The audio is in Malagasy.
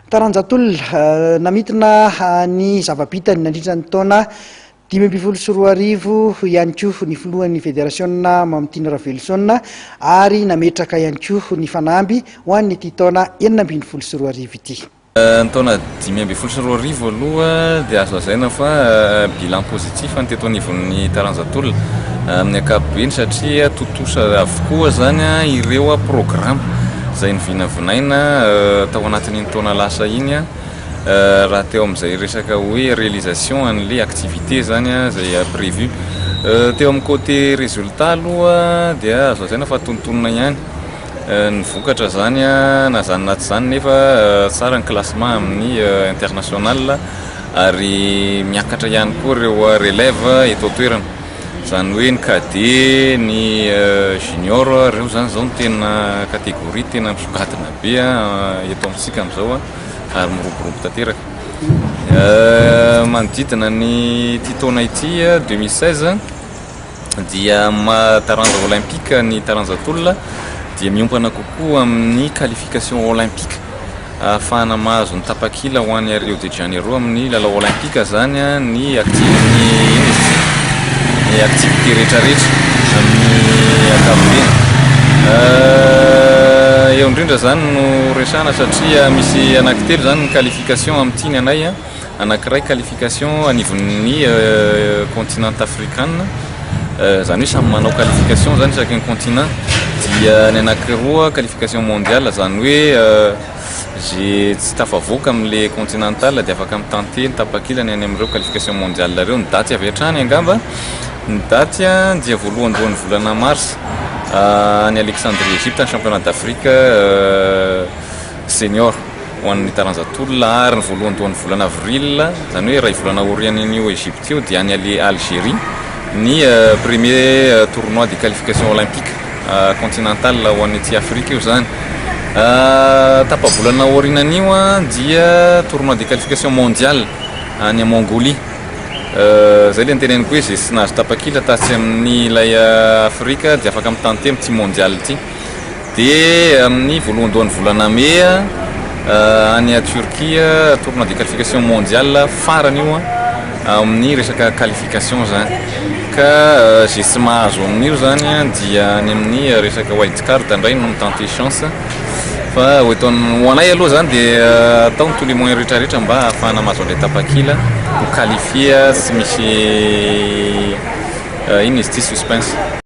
Taranjatol namitina ny zava-bitany nandritra ny taona 2024 ihany koa ny filohan'ny federation'a Mamitiny Ravelson ary nametraka ihany koa ny fanamby ho an'ity taona 2024 ity. Ny taona 2024 aloha dia azo lazaina fa bilan positif anteto anivon'ny Taranjatol amin'ny ankapobeny satria totosa avokoa zany ireo programme zay nivinavinaina tao anatin'ny taona lasa iny raha teo amin'izay resaka hoe réalisation an'le activité zany zay prévu teo amin'ny côté résultat aloha dia azo lazaina fa tontonona ihany ny vokatra zany na zany naty zany nefa tsara ny classement amin'ny international ary miakatra ihany koa ireo relève eto toerana zany hoe ny cadet ny junior reo zany zao ny tena catégorie tena misongadina be eto amintsika amin'izao ary miroborobo tanteraka manodidina ny ty taona ity 2016 dia taranja olympique ny Taranjatol dia miompana kokoa amin'ny qualification olympique ahafahana mahazo ny tapakila ho an'ny Rio de Janeiro amin'ny lalao olympique zany ny activité rehetrarehetra amin'ny ankapobeny eo indrindra zany no resana satria misy anankitelo zany ny qualification amin'ny tiny anay anankiray qualification anivon'ny continent africain zany hoe samy manao qualification zany isaky ny continent dia ny anankiroa qualification mondiale zany hoe zay tsy tafavoaka amin'le continental dia afaka mitante ny tapakilany any amin'ireo qualification mondiale reo ny daty avy hatrany angamba ny daty dia voalohandohan'ny volana mars ny Alexandrie Egypte ny championnat d'Afrique senior ho an'ny Taranjatol ary ny voalohandohan'ny volana avril zany hoe ray volana orian'io Egypte io dia any Algérie ny premier tournoi de qualification olympique continental ho an'ny ty Afrique io zany tapavolana orinan'io dia tournoi de qualification mondiale any Mongolie zay le niteneniko hoe zay sy nahazo tapakila tasy amin'ny ilay Afrika dia afaka mitante amin'ny ty mondial ty dia amin'ny voalohandohan'ny volana mai any Turquie tournoi de qualification mondiale farany io amin'ny resaka qualification zany ka zay tsy mahazo amin'io zany dia any amin'ny resaka wild card indray no mitante chance fa ho anay aloha zany dia atao ny tous les moyens rehetrarehetra mba ahafahana mahazo an'ilay tapakila ho qualifie tsy misy ino izy ty suspense.